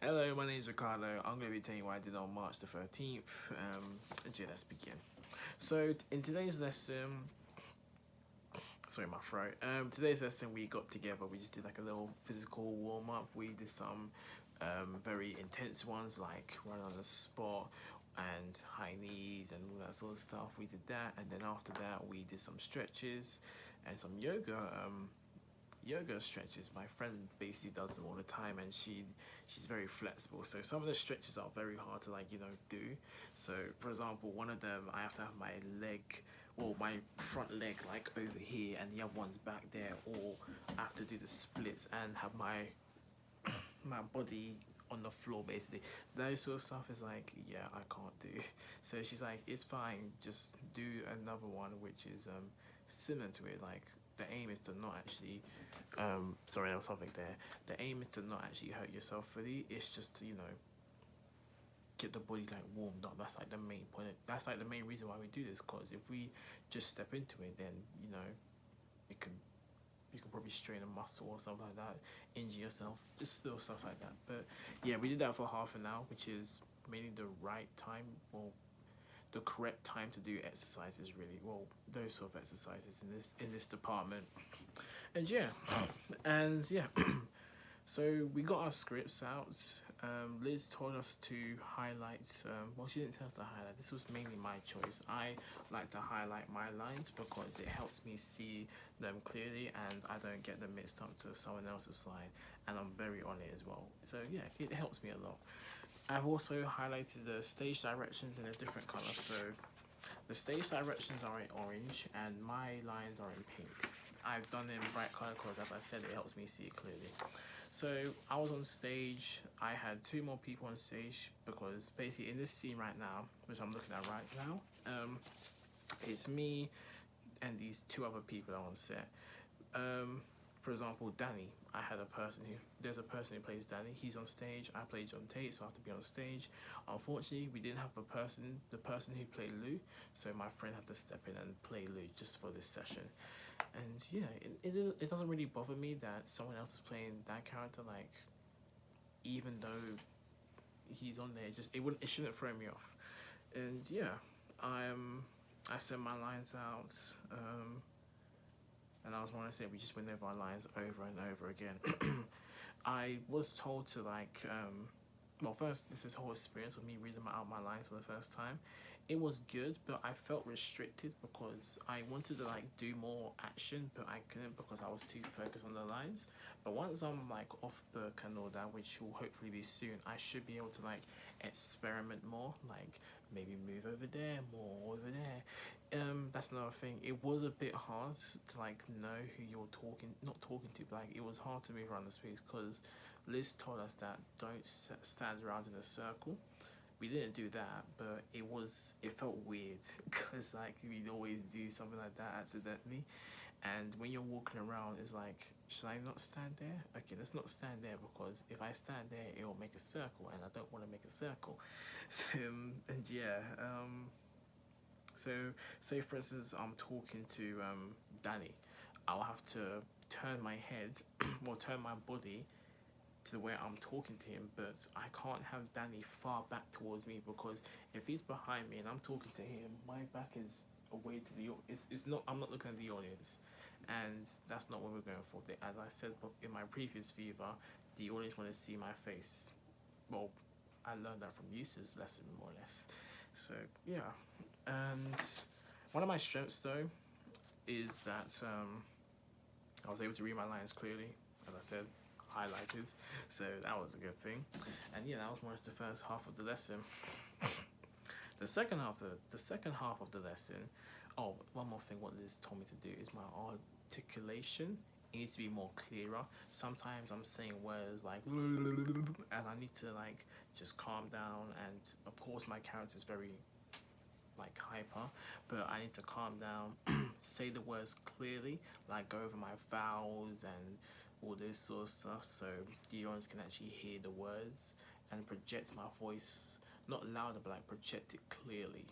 Hello, my name is Ricardo. I'm going to be telling you what I did on March the 13th. Yeah, let's begin. So, in today's lesson, sorry, my throat. Today's lesson, we got together, we just did like a little physical warm up. We did some very intense ones like run on the spot and high knees and all that sort of stuff. We did that, and then after that, we did some stretches and some yoga stretches. My friend basically does them all the time, and she's very flexible, so some of the stretches are very hard to do. So for example, one of them, I have to have my leg, or my front leg, like over here, and the other one's back there, or I have to do the splits and have my body on the floor basically. That sort of stuff is like, yeah, I can't do. So she's like, it's fine, just do another one which is similar to it. Like, the aim is to not actually sorry, there was something there. The aim is to not actually hurt yourself fully. It's just to, get the body like warmed up. That's like the main point. That's like the main reason why we do this. Cause if we just step into it, then it can you can probably strain a muscle or something like that, injure yourself, just little stuff like that. But yeah, we did that for half an hour, which is mainly the right time, or the correct time to do exercises. Really, well, those sort of exercises in this department. And yeah, and yeah. So we got our scripts out. Liz told us to highlight. Well, she didn't tell us to highlight. This was mainly my choice. I like to highlight my lines because it helps me see them clearly, and I don't get them mixed up to someone else's line. And I'm very on it as well. So yeah, it helps me a lot. I've also highlighted the stage directions in a different color. So the stage directions are in orange, and my lines are in pink. I've done it in bright color because, as I said, it helps me see it clearly. So I was on stage. I had two more people on stage because basically in this scene right now, which I'm looking at right now, it's me and these two other people on set. Um, for example, Danny. There's a person who plays Danny. He's on stage. I play John Tate, so I have to be on stage. Unfortunately, we didn't have the person who played Lou, so my friend had to step in and play Lou just for this session. And yeah, it doesn't really bother me that someone else is playing that character. Like, even though he's on there, it shouldn't throw me off. And yeah, I sent my lines out. And I was want to say we just went over our lines over and over again. I was told to well, first, this whole experience of me reading out my lines for the first time, it was good, but I felt restricted because I wanted to do more action, but I couldn't because I was too focused on the lines. But once I'm off book and all that, which will hopefully be soon, I should be able to experiment more, like maybe move over there, more over there. That's another thing. It was a bit hard to know who you're not talking to, but it was hard to move around the space because Liz told us that don't stand around in a circle. We didn't do that, but it felt weird because we'd always do something like that accidentally, and when you're walking around, it's like, should I not stand there? Okay, let's not stand there because if I stand there, it will make a circle, and I don't want to make a circle. And yeah, so say for instance, I'm talking to Danny, I'll have to turn my head, or turn my body to where I'm talking to him, but I can't have Danny far back towards me because if he's behind me and I'm talking to him, my back is away to the it's not I'm not looking at the audience, and that's not what we're going for. As I said in my previous Viva, the audience want to see my face. Well, I learned that from Eustace's lesson more or less. So yeah, and one of my strengths though is that I was able to read my lines clearly, as I said, highlighted, so that was a good thing. And yeah, that was more or less the first half of the lesson. The second half of the lesson. Oh, one more thing. What Liz told me to do is my articulation. It needs to be more clearer. Sometimes I'm saying words and I need to just calm down. And of course, my character is very hyper, but I need to calm down, say the words clearly, go over my vowels and all this sort of stuff, so the audience can actually hear the words and project my voice, not louder, but project it clearly.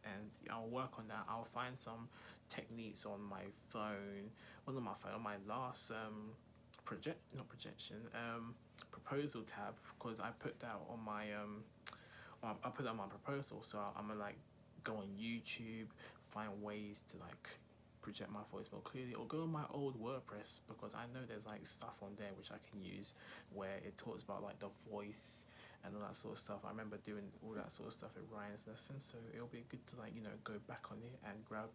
And I'll work on that. I'll find some techniques on my phone, well, not my phone, on my last proposal tab because I put that on my I put that on my proposal. So I'm gonna like go on YouTube, find ways to like project my voice more clearly, or go on my old WordPress because I know there's like stuff on there which I can use where it talks about like the voice and all that sort of stuff. I remember doing all that sort of stuff at Ryan's lesson, so it'll be good to like, you know, go back on it and grab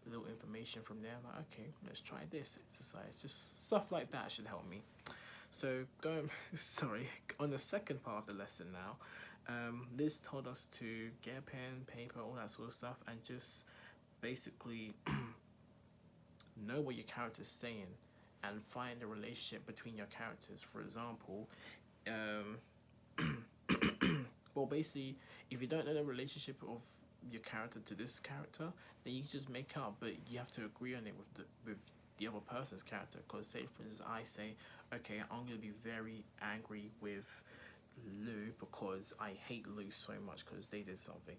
a little information from there. Like, okay, let's try this exercise. Just stuff like that should help me. So going, sorry, on the second part of the lesson now, Liz told us to get a pen, paper, all that sort of stuff, and just basically know what your character's saying and find a relationship between your characters. For example, well, basically, if you don't know the relationship of your character to this character, then you can just make up, but you have to agree on it with the other person's character. Because say, for instance, I say, okay, I'm gonna be very angry with Lou because I hate Lou so much because they did something.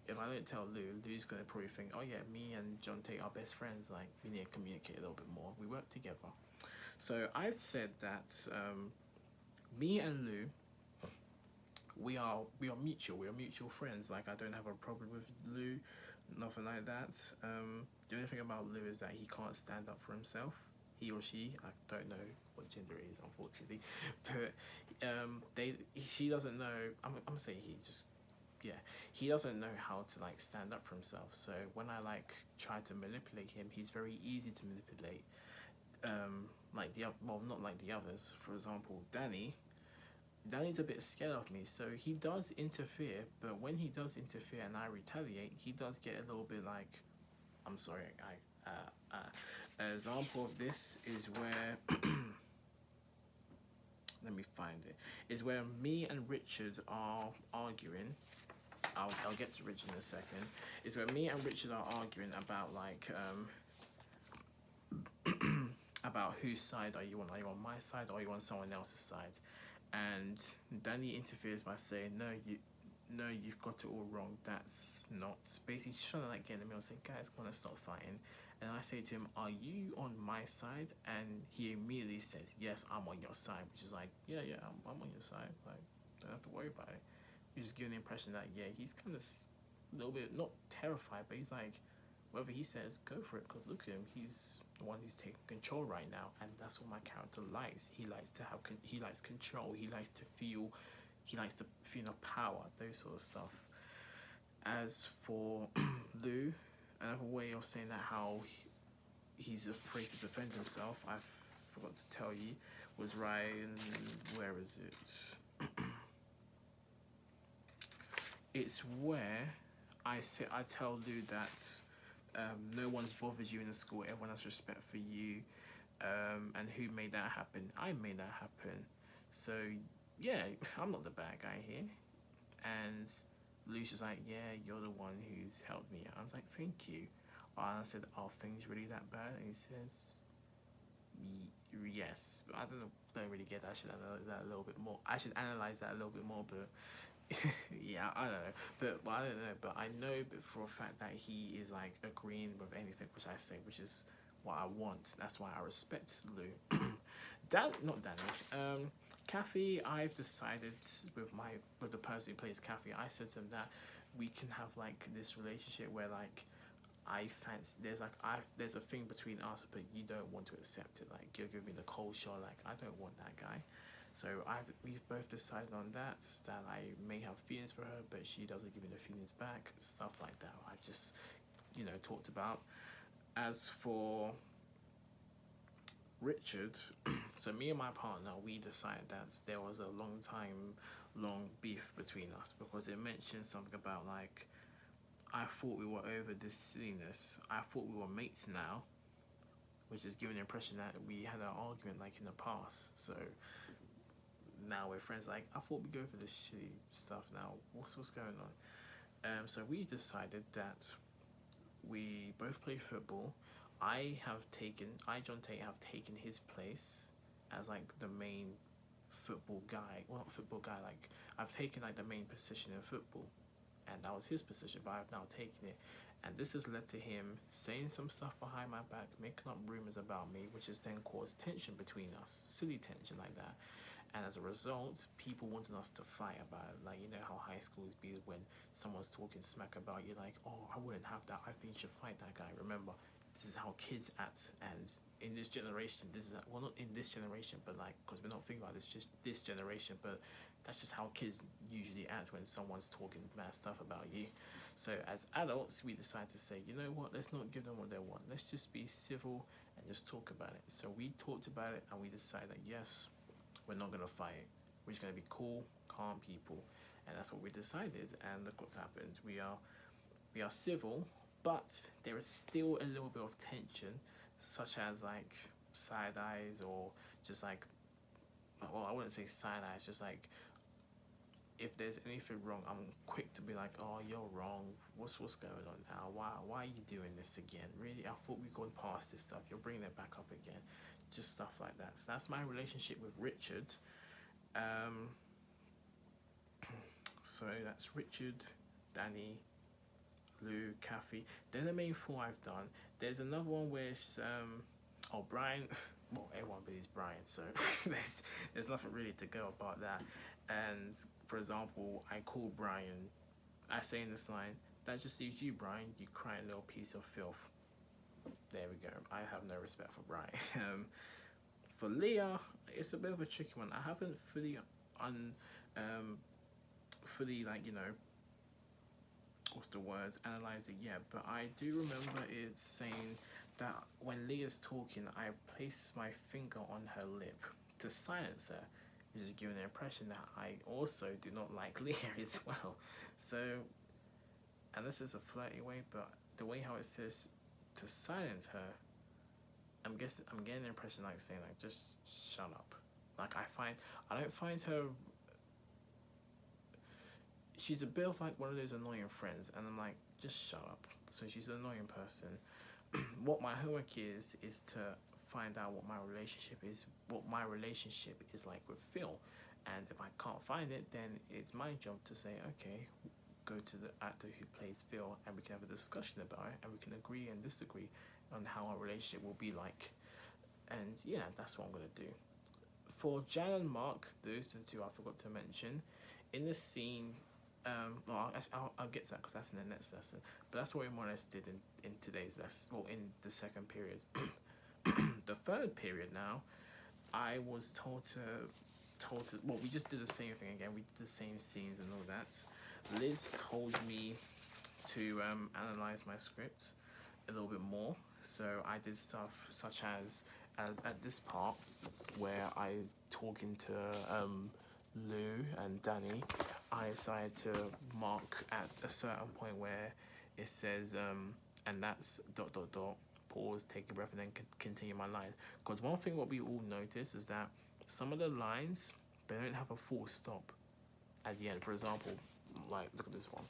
If I don't tell Lou, Lou's gonna probably think, oh yeah, me and John Tate are best friends. Like, we need to communicate a little bit more. We work together. So I've said that me and Lou, we are mutual. We are mutual friends. Like, I don't have a problem with Lou, nothing like that. The only thing about Lou is that he can't stand up for himself. He or she, I don't know what gender it is, unfortunately, but she doesn't know. I'm gonna say he just. Yeah, he doesn't know how to like stand up for himself. So when I like try to manipulate him, he's very easy to manipulate. Like the other, well, not like the others. For example, Danny's a bit scared of me, so he does interfere. But when he does interfere and I retaliate, he does get a little bit like, I'm sorry. An example of this is where let me find it. Is where me and Richard are arguing. I'll get to Richard in a second. Is where me and Richard are arguing about like about whose side are you on? Are you on my side or are you on someone else's side? And Danny interferes by saying, no, you've got it all wrong. That's not. Basically, she's trying to like get in the middle and say, guys, come on, let's stop fighting. And I say to him, are you on my side? And he immediately says, yes, I'm on your side, which is like, yeah, I'm on your side. Like, don't have to worry about it. You're just giving the impression that, yeah, he's kind of a little bit, not terrified, but he's like, whatever he says, go for it. Because look at him, he's the one who's taking control right now. And that's what my character likes. He likes to have, he likes control. He likes to feel the power, those sort of stuff. As for Lou, another way of saying that how he's afraid to defend himself, I forgot to tell you, was Ryan, where is it? It's where I tell Lou that no one's bothered you in the school, everyone has respect for you, and who made that happen? I made that happen. So yeah, I'm not the bad guy here. And Lucia's like, yeah, you're the one who's helped me. I was like, thank you. And I said, are things really that bad? And he says, yes. I don't really get that. I should analyze that a little bit more. But yeah, I don't know. But I don't know. But I know for a fact that he is like agreeing with anything which I say, which is what I want. That's why I respect Lou. Not Danny. Kathy, I've decided with the person who plays Kathy, I said to him that we can have like this relationship where like I fancy there's a thing between us, but you don't want to accept it. Like you're giving me the cold shoulder. Like I don't want that guy. So we've both decided on that I may have feelings for her, but she doesn't give me the feelings back. Stuff like that. I just talked about. As for Richard, so me and my partner, we decided that there was a long beef between us because it mentioned something about like, I thought we were over this silliness. I thought we were mates now, which is giving the impression that we had an argument like in the past. So now we're friends. Like, I thought we'd go for this shitty stuff now. What's going on? So we decided that we both play football. John Tate, have taken his place as like the main football guy. Well, not football guy, like I've taken like the main position in football. And that was his position, but I've now taken it. And this has led to him saying some stuff behind my back, making up rumors about me, which has then caused tension between us, silly tension like that. And as a result, people wanted us to fight about it. Like, you know how high schools be when someone's talking smack about you, like, oh, I wouldn't have that. I think you should fight that guy. Remember, this is how kids act. And in this generation, this is, well, not in this generation, but like, because we're not thinking about this, just this generation, but that's just how kids usually act when someone's talking mad stuff about you. So as adults, we decide to say, you know what, let's not give them what they want. Let's just be civil and just talk about it. So we talked about it and we decided that yes, we're not gonna fight. We're just gonna be cool, calm people, and that's what we decided. And look what's happened. We are civil, but there is still a little bit of tension, such as like side eyes or just like, well, I wouldn't say side eyes, just like if there's anything wrong, I'm quick to be like, oh, you're wrong. What's going on now? Why are you doing this again? Really, I thought we'd gone past this stuff. You're bringing it back up again. Just stuff like that. So that's my relationship with Richard. So that's Richard, Danny, Lou, Kathy. They're the main four I've done. There's another one where it's Brian. Well, everyone believes Brian, so there's nothing really to go about that. And for example, I call Brian. I say in this line, that just leaves you, Brian. You crying little piece of filth. There we go. I have no respect for Brian. For Leah, it's a bit of a tricky one. I haven't fully like, you know, what's the words, analyze it yet, but I do remember it saying that when Leah's talking, I place my finger on her lip to silence her, which is giving the impression that I also do not like Leah as well. So, and this is a flirty way, but the way how it says to silence her, I'm getting the impression like saying like just shut up. Like I don't find her. She's a bit of like one of those annoying friends, and I'm like, just shut up. So she's an annoying person. What my homework is to find out what my relationship is like with Phil, and if I can't find it, then it's my job to say, okay, go to the actor who plays Phil, and we can have a discussion about it, and we can agree and disagree on how our relationship will be like. And yeah, that's what I'm gonna do. For Jan and Mark, those are the two I forgot to mention. In the scene, I'll get to that because that's in the next lesson. But that's what we more or less did in today's lesson, or in the second period. The third period now, I was told to, well, we just did the same thing again. We did the same scenes and all that. Liz told me to analyze my script a little bit more. So I did stuff such as at this part where I talking to Lou and Danny, I decided to mark at a certain point where it says and that's ... pause, take a breath, and then continue my line. Because one thing what we all notice is that some of the lines, they don't have a full stop at the end. For example, like look at this one.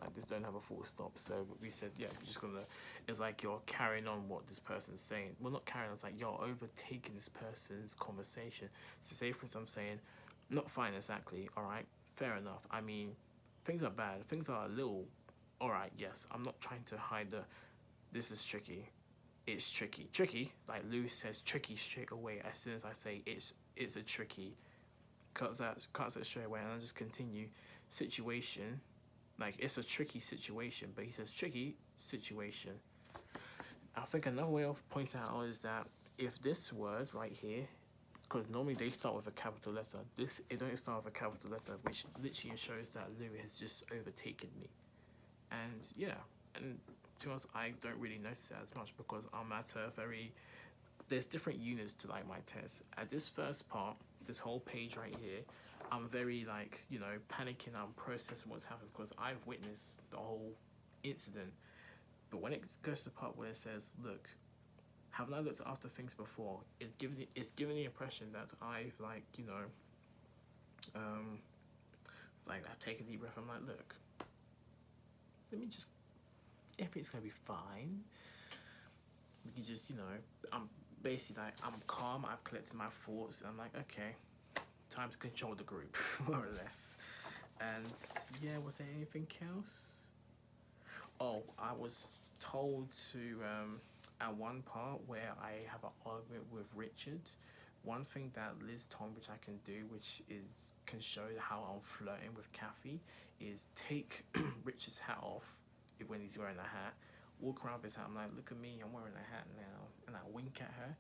Like this don't have a full stop. So we said, yeah, we're just gonna, it's like you're carrying on what this person's saying. Well, not carrying on, it's like you're overtaking this person's conversation. So say for instance I'm saying, not fine exactly, alright, fair enough. I mean, things are bad, things are a little, alright, yes, I'm not trying to hide this is tricky. It's tricky. Tricky, like Lou says tricky straight away as soon as I say it's a tricky, cuts it straight away, and I just continue. Situation, like it's a tricky situation, but he says tricky situation. I think another way of pointing out is that if this word right here, because normally they start with a capital letter, it don't start with a capital letter, which literally shows that Lou has just overtaken me. And yeah, and to be honest, I don't really notice it as much because I'm at a very, there's different units to like my test. At this first part, this whole page right here, I'm very like, you know, panicking, I'm processing what's happened because I've witnessed the whole incident. But when it goes to the part where it says, look, haven't I looked after things before? It's giving the impression that I've like, you know, like I take a deep breath, I'm like, look, let me just, everything's gonna be fine. We can just, you know, I'm basically like, I'm calm, I've collected my thoughts, I'm like, okay, time to control the group, more or less. And yeah, was there anything else? Oh, I was told to, at one part where I have an argument with Richard, One thing that Liz told me which I can do, which is can show how I'm flirting with Kathy, is take Richard's hat off when he's wearing a hat, walk around with his hat. I'm like, look at me, I'm wearing a hat now, and I wink at her.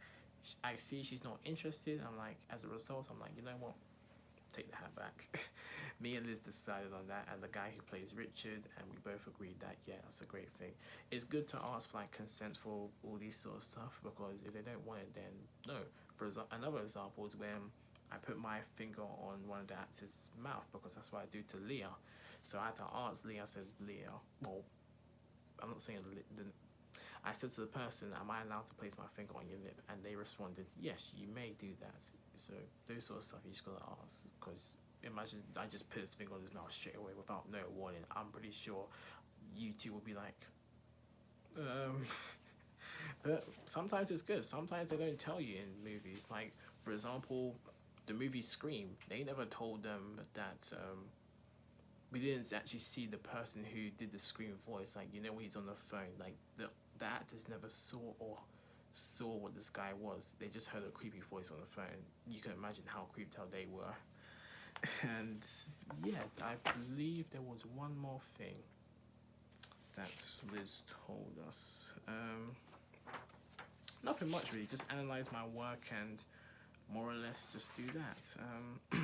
I see she's not interested. I'm like, as a result, I'm like, you know what? Take the hat back. Me and Liz decided on that, and the guy who plays Richard, and we both agreed that yeah, that's a great thing. It's good to ask for like consent for all these sort of stuff, because if they don't want it, then no. For another example is when I put my finger on one of the actors' mouth, because that's what I do to Leah. So I had to ask Leah. I said, Leah, well, I'm not saying I said to the person, am I allowed to place my finger on your lip? And they responded, yes, you may do that. So those sort of stuff you just gotta ask, because imagine I just put his finger on his mouth straight away without no warning. I'm pretty sure you two will be like, but sometimes it's good. Sometimes they don't tell you in movies. Like, for example, the movie Scream, they never told them that we didn't actually see the person who did the Scream voice. Like, you know, when he's on the phone, like the actors never saw what this guy was. They just heard a creepy voice on the phone. You can imagine how creeped out they were. And yeah, I believe there was one more thing that Liz told us. Nothing much really. Just analyze my work and more or less just do that.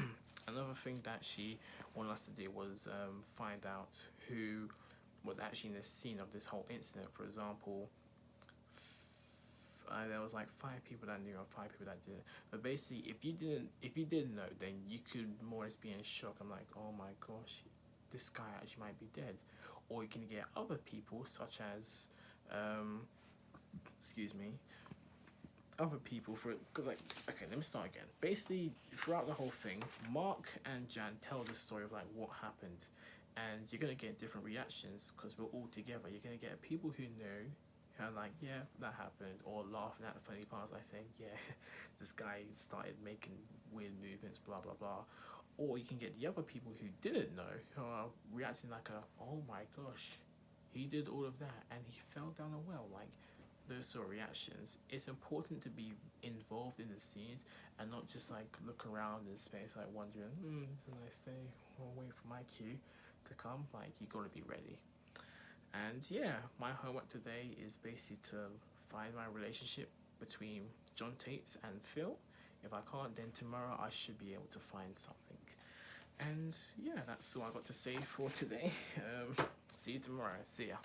Another thing that she wanted us to do was find out who was actually in the scene of this whole incident. For example, there was like 5 people that knew and 5 people that didn't. But basically, if you didn't know, then you could more or less be in shock. I'm like, oh my gosh, this guy actually might be dead. Or you can get other people, such as, excuse me, other people for because like okay, let me start again. Basically, throughout the whole thing, Mark and Jan tell the story of like what happened, and you're gonna get different reactions because we're all together. You're gonna get people who know, who are like, yeah, that happened, or laughing at the funny parts, like saying, yeah, this guy started making weird movements, blah blah blah. Or you can get the other people who didn't know, who are reacting like a, oh my gosh, he did all of that and he fell down a well, like those sort of reactions. It's important to be involved in the scenes and not just like look around in space like wondering, it's a nice day, I'll wait for my cue to come. Like, you gotta be ready. And yeah, my homework today is basically to find my relationship between John Tate and Phil. If I can't, then tomorrow I should be able to find something. And yeah, that's all I got to say for today. See you tomorrow. See ya.